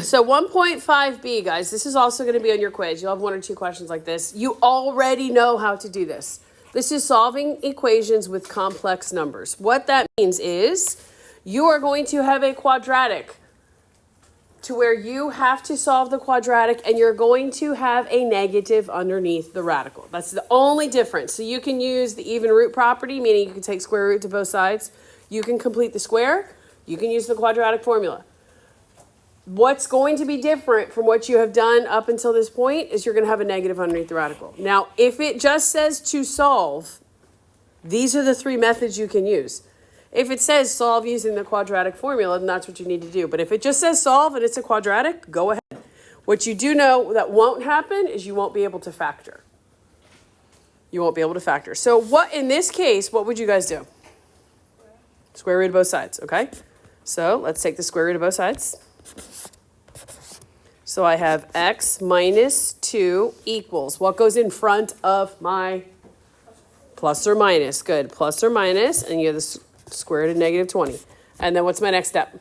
So 1.5b, guys, this is also going to be on your quiz. You'll have one or two questions like this. You already know how to do this. This is solving equations with complex numbers. What that means is you are going to have a quadratic to where you have to solve the quadratic and you're going to have a negative underneath the radical. That's the only difference. So you can use the even root property, meaning you can take square root to both sides. You can complete the square. You can use the quadratic formula. What's going to be different from what you have done up until this point is you're going to have a negative underneath the radical. Now, if it just says to solve, these are the three methods you can use. If it says solve using the quadratic formula, then that's what you need to do. But if it just says solve and it's a quadratic, go ahead. What you do know that won't happen is you won't be able to factor. You won't be able to factor. So what in this case, what would you guys do? Square root of both sides, okay? So let's take the square root of both sides. So I have x minus 2 equals, what goes in front of my plus or minus? Good, plus or minus, and you have the square root of negative 20. And then what's my next step?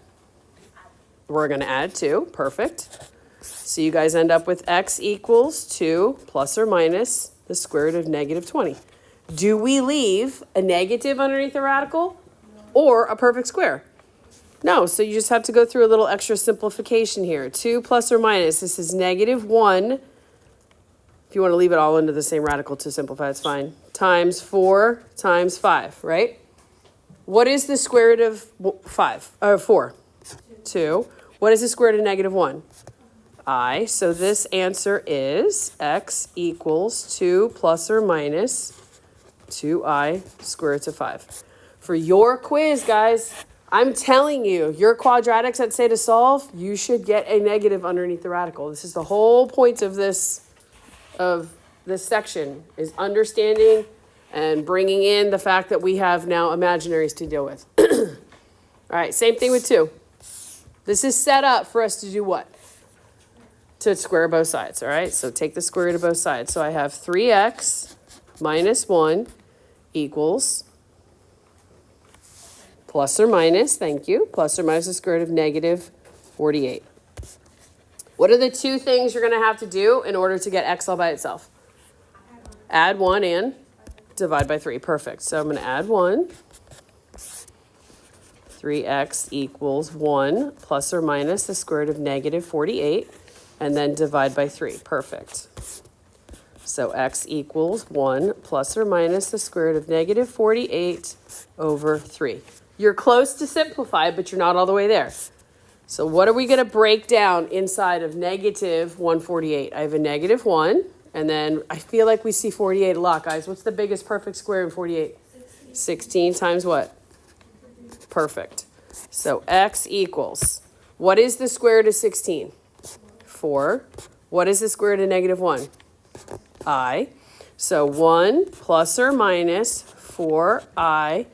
We're going to add 2, perfect. So you guys end up with x equals 2 plus or minus the square root of negative 20. Do we leave a negative underneath the radical or a perfect square? No, so you just have to go through a little extra simplification here. 2 plus or minus, this is negative 1. If you want to leave it all into the same radical to simplify, it's fine. Times 4 times 5, right? What is the square root of 4? 2. What is the square root of negative 1? I. So this answer is x equals 2 plus or minus 2i square root of 5. For your quiz, guys, I'm telling you, your quadratics that say to solve, you should get a negative underneath the radical. This is the whole point of this section, is understanding and bringing in the fact that we have now imaginaries to deal with. All right, same thing with 2. This is set up for us to do what? To square both sides, all right? So take the square root of both sides. So I have 3x minus 1 equals plus or minus, thank you, plus or minus the square root of negative 48. What are the two things you're going to have to do in order to get x all by itself? Add 1 and divide by 3. Perfect. So I'm going to add 1. 3x equals 1 plus or minus the square root of negative 48, and then divide by 3. Perfect. So x equals 1 plus or minus the square root of negative 48 over 3. You're close to simplify, but you're not all the way there. So what are we going to break down inside of negative 148? I have a negative 1, and then I feel like we see 48 a lot, guys. What's the biggest perfect square in 48? 16 times what? Perfect. So x equals, what is the square root of 16? 4. What is the square root of negative 1? I. So 1 plus or minus 4i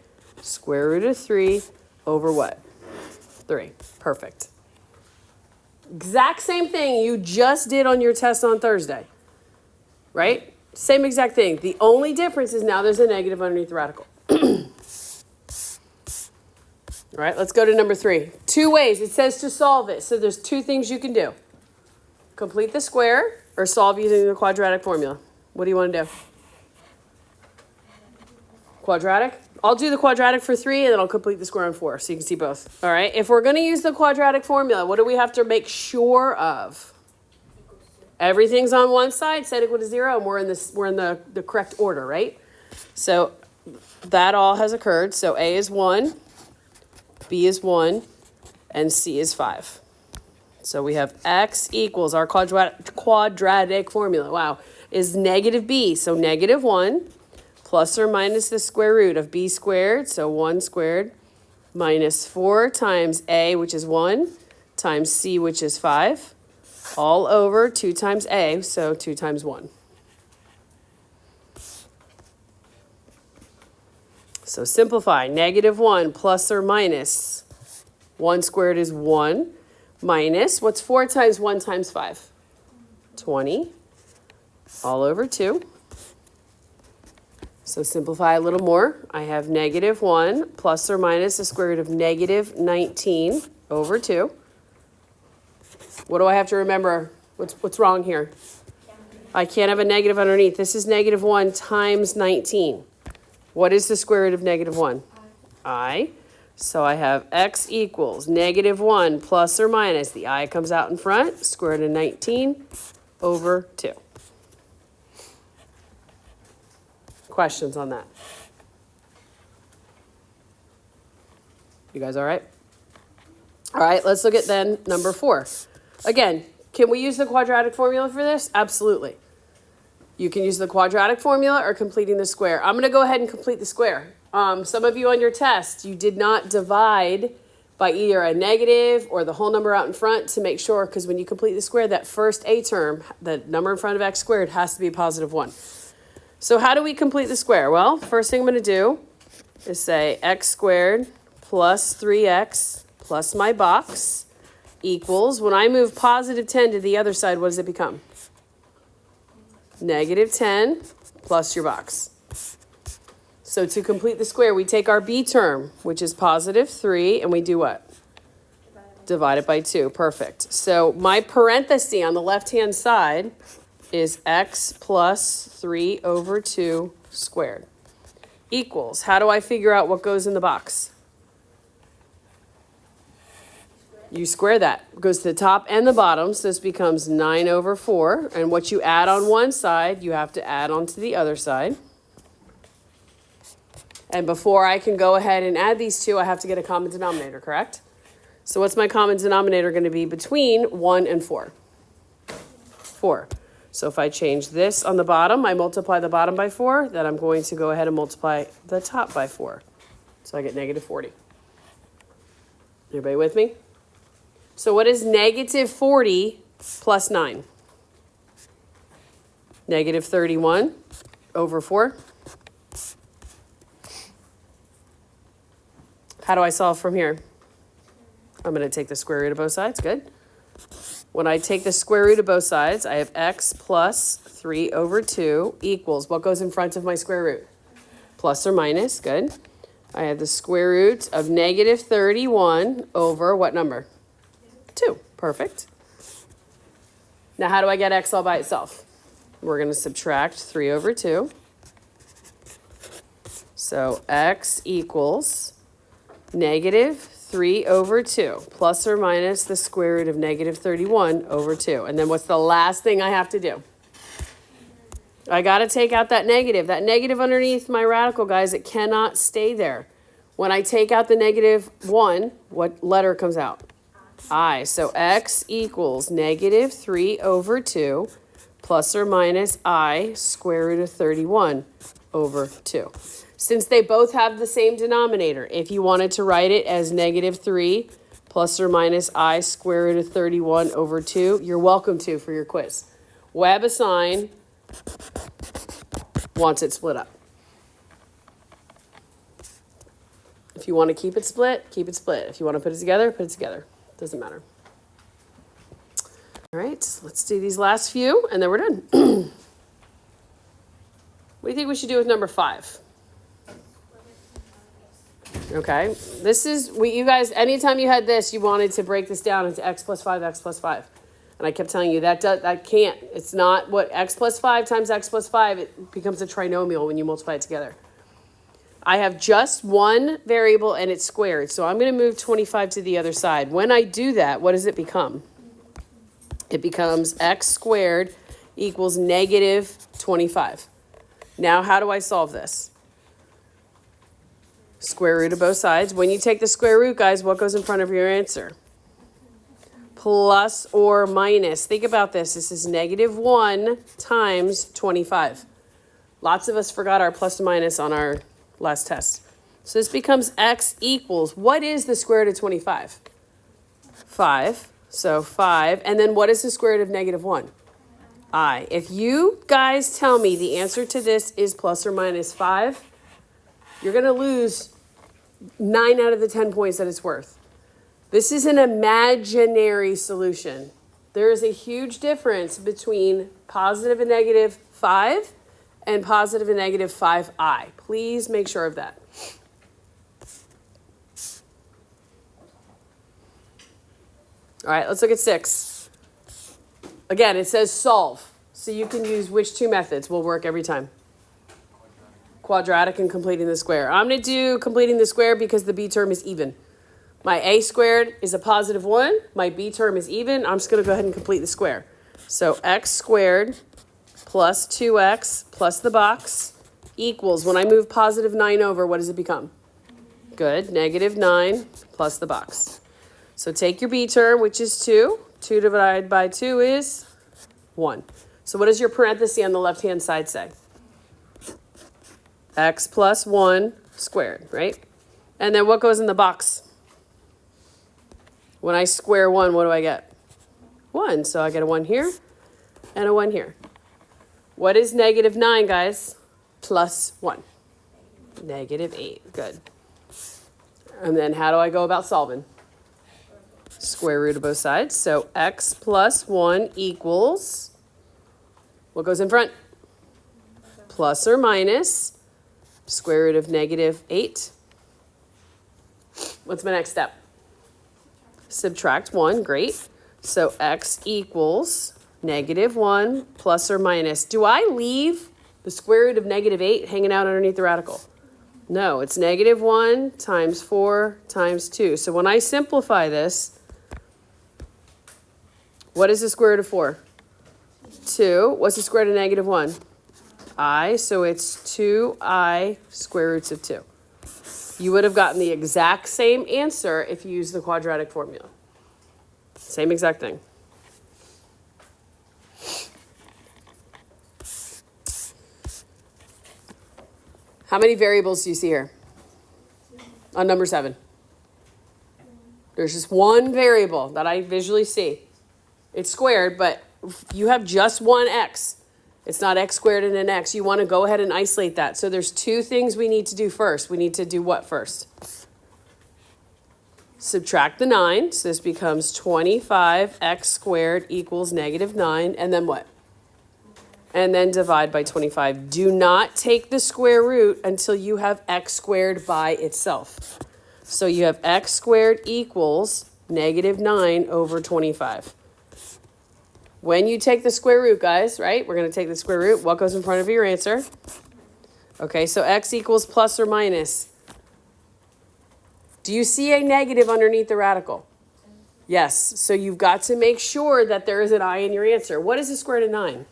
square root of 3 over what? 3. Perfect. Exact same thing you just did on your test on Thursday, right? Same exact thing. The only difference is now there's a negative underneath the radical. All right, let's go to number 3. 2 ways. It says to solve it. So there's 2 things you can do. Complete the square or solve using the quadratic formula. What do you want to do? Quadratic? I'll do the quadratic for 3 and then I'll complete the square on 4 so you can see both. All right, if we're going to use the quadratic formula, what do we have to make sure of? Everything's on one side, set equal to 0, and we're in the correct order, right? So that all has occurred. So A is 1, B is 1, and C is 5. So we have x equals, our quadratic formula, wow, is negative b. So negative 1 plus or minus the square root of b squared, so 1 squared, minus 4 times a, which is 1, times c, which is 5, all over 2 times a, so 2 times 1. So simplify, negative 1 plus or minus 1 squared is 1, minus, what's 4 times 1 times 5? 20, all over 2. So simplify a little more. I have negative 1 plus or minus the square root of negative 19 over 2. What do I have to remember? What's wrong here? I can't have a negative underneath. This is negative 1 times 19. What is the square root of negative 1? I. So I have x equals negative 1 plus or minus. The I comes out in front. Square root of 19 over 2. Questions on that? You guys all right? All right, let's look at then number 4. Again, can we use the quadratic formula for this? Absolutely. You can use the quadratic formula or completing the square. I'm going to go ahead and complete the square. Some of you on your test, you did not divide by either a negative or the whole number out in front to make sure, because when you complete the square, that first a term, the number in front of x squared, has to be a positive 1. So how do we complete the square? Well, first thing I'm going to do is say x squared plus 3x plus my box equals, when I move positive 10 to the other side, what does it become? Negative 10 plus your box. So to complete the square, we take our b term, which is positive 3, and we do what? Divide it by 2. Perfect. So my parenthesis on the left-hand side is x plus 3 over 2 squared equals, how do I figure out what goes in the box? You square that. It goes to the top and the bottom, so this becomes 9 over 4. And what you add on one side, you have to add on to the other side. And before I can go ahead and add these two, I have to get a common denominator, correct? So what's my common denominator going to be between 1 and 4? 4. So if I change this on the bottom, I multiply the bottom by 4, then I'm going to go ahead and multiply the top by 4. So I get negative 40. Everybody with me? So what is negative 40 plus 9? Negative 31 over 4. How do I solve from here? I'm going to take the square root of both sides. Good. When I take the square root of both sides, I have x plus 3 over 2 equals, what goes in front of my square root? Plus or minus. Good. I have the square root of negative 31 over what number? 2. Perfect. Now, how do I get x all by itself? We're going to subtract 3 over 2. So x equals negative 3 over 2 plus or minus the square root of negative 31 over 2. And then what's the last thing I have to do? I got to take out that negative. That negative underneath my radical, guys, it cannot stay there. When I take out the negative 1, what letter comes out? I. So x equals negative 3 over 2 plus or minus I square root of 31 over 2. Since they both have the same denominator, if you wanted to write it as negative 3 plus or minus I square root of 31 over 2, you're welcome to for your quiz. WebAssign wants it split up. If you want to keep it split, keep it split. If you want to put it together. Doesn't matter. All right, let's do these last few, and then we're done. What do you think we should do with number 5? Okay, this is, you guys, anytime you had this, you wanted to break this down into x plus 5, x plus 5. And I kept telling you that can't. It's not what x plus 5 times x plus 5, it becomes a trinomial when you multiply it together. I have just one variable and it's squared, so I'm going to move 25 to the other side. When I do that, what does it become? It becomes x squared equals negative 25. Now, how do I solve this? Square root of both sides. When you take the square root, guys, what goes in front of your answer? Plus or minus. Think about this. This is negative 1 times 25. Lots of us forgot our plus or minus on our last test. So this becomes x equals, what is the square root of 25? 5. So 5. And then what is the square root of negative 1? I. If you guys tell me the answer to this is plus or minus 5, you're going to lose 9 out of the 10 points that it's worth. This is an imaginary solution. There is a huge difference between positive and negative 5 and positive and negative 5i. Please make sure of that. All right, let's look at 6. Again, it says solve. So you can use which two methods will work every time? Quadratic and completing the square. I'm going to do completing the square because the b term is even. My a squared is a positive 1. My b term is even. I'm just going to go ahead and complete the square. So x squared plus 2x plus the box equals, when I move positive 9 over, what does it become? Good. Negative 9 plus the box. So take your b term, which is 2. 2 divided by 2 is 1. So what does your parenthesis on the left-hand side say? X plus 1 squared, right? And then what goes in the box? When I square 1, what do I get? 1. So I get a 1 here and a 1 here. What is negative 9, guys? Plus 1. Negative 8. Good. And then how do I go about solving? Square root of both sides. So x plus 1 equals, what goes in front? Plus or minus square root of negative 8. What's my next step? Subtract 1. Great. So x equals negative 1 plus or minus. Do I leave the square root of negative 8 hanging out underneath the radical? No, it's negative 1 times 4 times 2. So when I simplify this, what is the square root of 4? 2. What's the square root of negative 1? I. So it's 2i square roots of 2. You would have gotten the exact same answer if you used the quadratic formula. Same exact thing. How many variables do you see here? On number 7. There's just one variable that I visually see. It's squared, but you have just one x. It's not x squared and an x. You want to go ahead and isolate that. So there's two things we need to do first. We need to do what first? Subtract the 9. So this becomes 25x squared equals negative 9. And then what? And then divide by 25. Do not take the square root until you have x squared by itself. So you have x squared equals negative 9 over 25. When you take the square root, guys, right? We're going to take the square root. What goes in front of your answer? Okay, so x equals plus or minus. Do you see a negative underneath the radical? Yes. So you've got to make sure that there is an I in your answer. What is the square root of 9?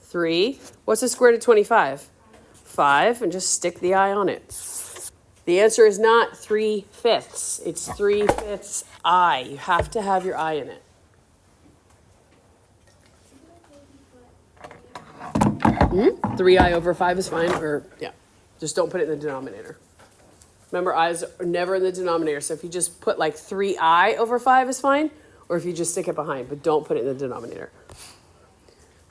3. What's the square root of 25? 5. And just stick the I on it. The answer is not 3/5. It's 3/5 I. You have to have your I in it. 3i over 5 is fine, or yeah, just don't put it in the denominator. Remember, i's are never in the denominator, so if you just put like 3i over 5 is fine, or if you just stick it behind, but don't put it in the denominator.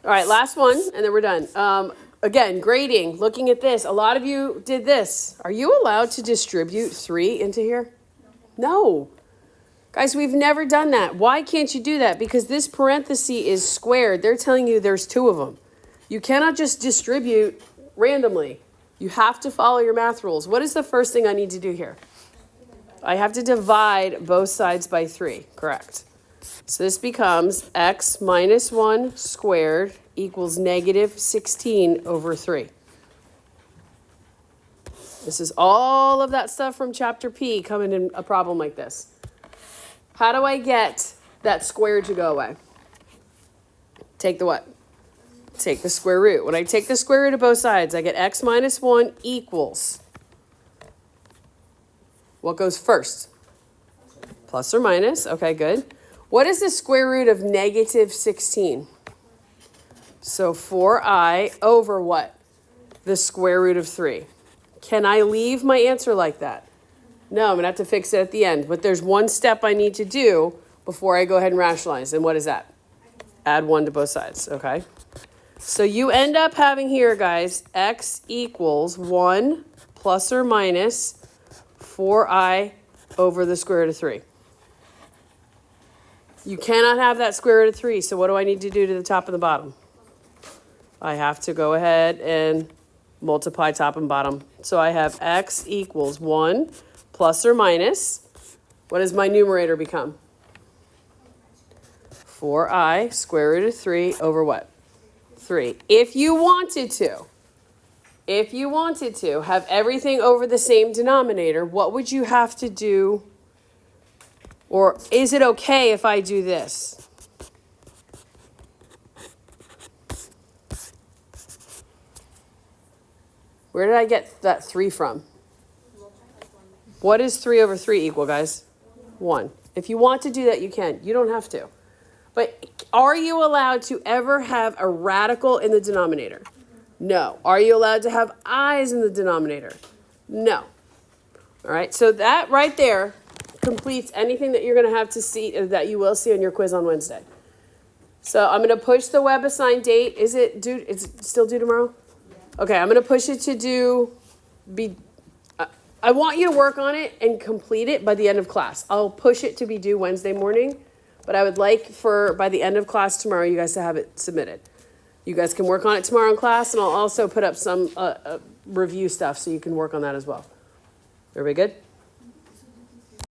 All right, last one, and then we're done. Again, grading, looking at this. A lot of you did this. Are you allowed to distribute 3 into here? No. Guys, we've never done that. Why can't you do that? Because this parenthesis is squared. They're telling you there's 2 of them. You cannot just distribute randomly. You have to follow your math rules. What is the first thing I need to do here? I have to divide both sides by 3, correct? So this becomes x minus 1 squared equals negative 16 over 3. This is all of that stuff from chapter P coming in a problem like this. How do I get that squared to go away? Take the what? Take the square root. When I take the square root of both sides, I get x minus 1 equals. What goes first? Plus or minus. Okay, good. What is the square root of negative 16? So 4i over what? The square root of 3. Can I leave my answer like that? No, I'm going to have to fix it at the end. But there's one step I need to do before I go ahead and rationalize. And what is that? Add 1 to both sides, okay? So you end up having here, guys, x equals 1 plus or minus 4i over the square root of 3. You cannot have that square root of 3, so what do I need to do to the top and the bottom? I have to go ahead and multiply top and bottom. So I have x equals 1 plus or minus, what does my numerator become? 4i square root of 3 over what? 3. If you wanted to have everything over the same denominator, what would you have to do? Or is it okay if I do this? Where did I get that 3 from? What does 3 over 3 equal, guys? 1. If you want to do that, you can. You don't have to. But are you allowed to ever have a radical in the denominator? No. Are you allowed to have i's in the denominator? No. All right, so that right there completes anything that you're going to have to see, that you will see on your quiz on Wednesday. So I'm going to push the web assigned date. Is it due? Is it still due tomorrow? Okay, I'm going to push it to I want you to work on it and complete it by the end of class. I'll push it to be due Wednesday morning, but I would like by the end of class tomorrow, you guys to have it submitted. You guys can work on it tomorrow in class, and I'll also put up some review stuff so you can work on that as well. Everybody good?